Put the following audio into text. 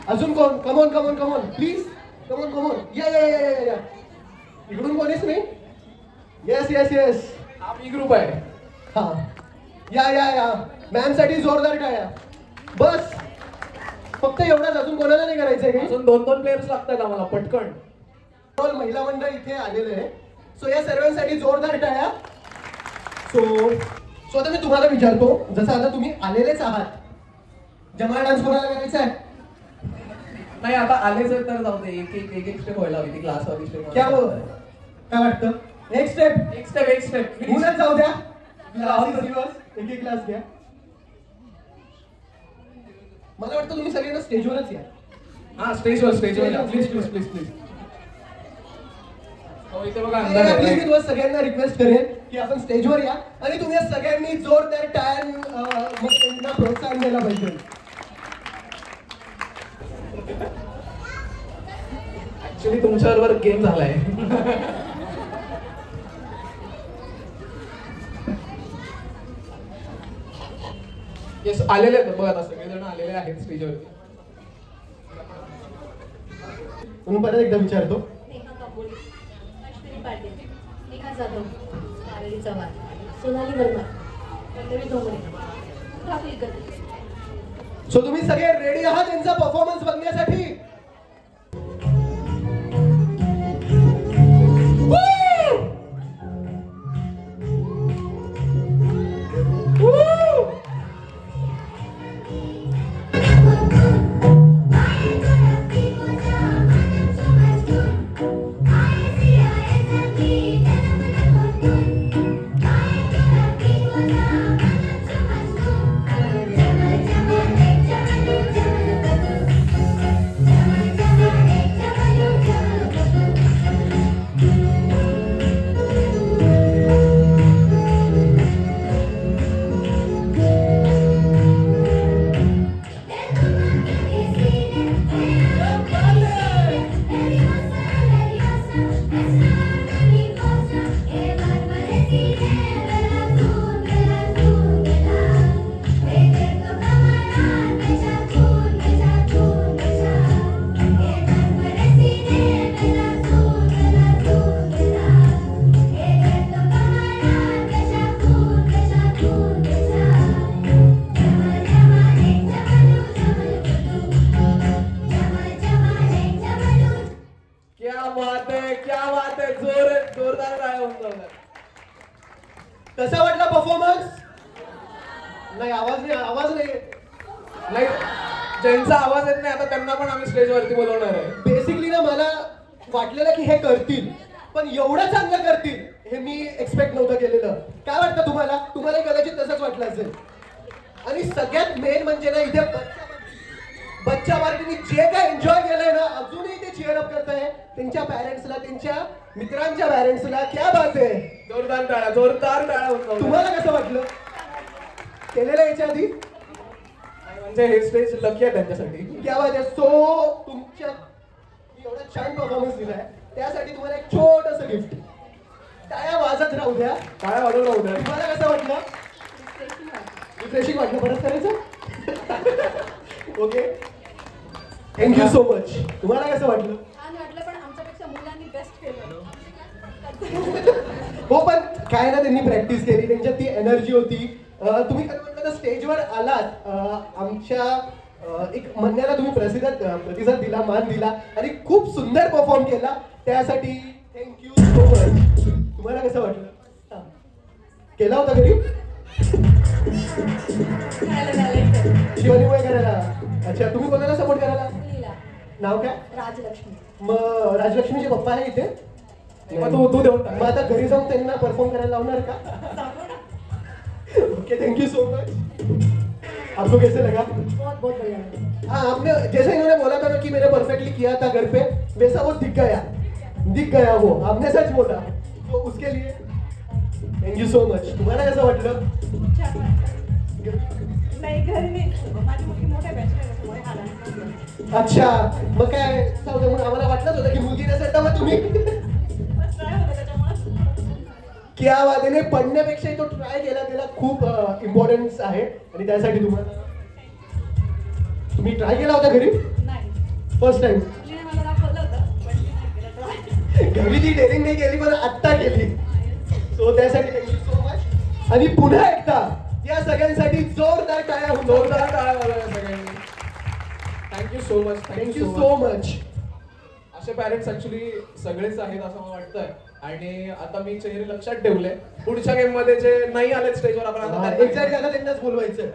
अजून कोण? Come on come on come on please, come on come on, या या या या या. इकडून कोणीच नाही? येस येस येस, आम्ही ग्रुप आहे. हा या या या. मॅम साठी जोरदार टाळ्या. बस फक्त एवढाच, अजून कोणाला नाही करायचंय काही? अजून 2 प्लेयर्स लागतात आम्हाला पटकन. महिला मंडळ इथे आलेलं आहे. सो या सर्वांसाठी जोरदार टाळ्या. सो आता मी तुम्हाला विचारतो, जसं आता तुम्ही आलेलेच आहात, जमाल डान्स कोणाला करायचा आहे? नाही आता आलेच आहे तर जाऊ दे, एक स्टेप व्हायला हवी ती क्लास वाली स्टेप. काय वाटतं? एक स्टेप मुलात जाऊ द्या. एक एक क्लास घ्या. मला वाटतं तुम्ही सगळ्यांना स्टेजवरच या. हा स्टेजवर प्लीज प्लीज प्लीज प्लीज. इथे बघा अंदर आहे. मी तुम्हाला सगळ्यांना रिक्वेस्ट करेन की आपण स्टेजवर या आणि तुम्ही सगळ्यांनी जोरदार टाळ्यांना प्रोत्साहन द्यायला पाहिजे. ऍक्च्युली तुमच्याबरोबर गेम झालाय. येस आलेले आहेत बघा, आता सगळेजण आलेले आहेत स्टेजवरती. म्हणून परत एकदा विचारतो. नेहा जाधव, कावेरी चव्हाण, सोनाली वर्मा, पल्लवी डोंगरे, राहुल गद्दे. सो तुम्ही सगळे रेडी आहात त्यांचा परफॉर्मन्स बघण्यासाठी? जोरदार आहे. कसा वाटला परफॉर्मन्स? नाही आवाज नाही. ज्यांचा आवाज येत नाही आता त्यांना पण आम्ही स्टेजवरती बोलवणार आहे. बेसिकली ना मला वाटलेलं की हे करतील, पण एवढं चांगलं करतील हे मी एक्सपेक्ट नव्हतं केलेलं. काय वाटतं तुम्हाला? तुम्हाला कदाचित तसंच वाटलं असेल. आणि सगळ्यात मेन म्हणजे ना इथे बच्चा पार्टीने जे काय एन्जॉय केलंय ना, अजूनही ते चीअर अप करताय त्यांच्या पॅरेंट्सला, त्यांच्या मित्रांच्या पॅरेंट्सला. क्या बात आहे. जोरदार टाळ्या होतो. तुम्हाला कसं वाटलं केलेलं याच्या आधी? म्हणजे हे स्टेज लकी आहे त्यांच्यासाठी. क्या बात आहे. सो तुमच्या एवढा छान परफॉर्मन्स दिलाय त्यासाठी तुम्हाला एक छोटंसं गिफ्ट. टाळ्या वाजत राहू द्या. तुम्हाला कसं वाटलं? रिफ्रेशिंग वाटलं. परत करायचं? Okay thank you so much. तुम्हाला कसं वाटलं? छान वाटलं, पण आमच्यापेक्षा मुलांनी बेस्ट केलं. हो पण काय ना, त्यांनी प्रॅक्टिस केली, त्यांच्यात ती एनर्जी होती. तुम्ही कसं म्हटलं तर स्टेजवर आलात, आमच्या एक म्हणण्याला तुम्ही प्रतिसाद दिला, मान दिला आणि खूप सुंदर परफॉर्म केला. त्यासाठी थँक्यू सो मच. तुम्हाला कसं वाटलं? केला होता घरी? शिवानीमुळे करायला. अच्छा, तुम्ही कोणाला सपोर्ट करायला? नाव काय? राजलक्ष्मी. मग राजलक्ष्मीचे पप्पा आहे इथे? तू देऊन टाक. मग आता घरी जाऊन त्यांना परफॉर्म करायला लावणार का? Okay thank you so much. आपको कैसे लगा? बहुत बहुत बढ़िया. हाँ, आपने जैसे इन्होंने बोला था ना कि मैंने परफेक्टली किया था घर पे, वैसा वो दिख गया वो. आपने सच बोला, तो उसके लिए थैंक यू सो मच. तुम्हाला कसं वाटलं? नाही घरी नाही, माझी मुलगी मोठ्या बॅचलर आहे. अच्छा, मग काय सांगतो, मग आम्हाला वाटलंच होतं की मुलगी नसेल तर मग तुम्ही क्या बात आहे. पडण्यापेक्षा तो ट्राय केला, त्याला खूप इम्पॉर्टन्स आहे आणि त्यासाठी तुम्ही ट्राय केला होता घरी? नाही. फर्स्ट टाइम तिने मला दाखवलं होतं पण मी नाही केलं try. घरी ती डेअरिंग नाही केली पण आत्ता केली. सो त्यासाठी थँक्यू सो मच. आणि पुन्हा एकदा या सगळ्यांसाठी जोरदार टाळ्या होऊन जोरदार टाळ्या वाजवा सगळ्यांनी. Thank you so much. Thank you so much. असे पॅरेंट्स ऍक्च्युली सगळेच आहेत असं मला वाटतंय. आणि आता मी चेहरे लक्षात ठेवले. पुढच्या गेम मध्ये जे नाही आले स्टेजवर आपण आता एक्झॅक्ट त्यांनाच बोलवायचं.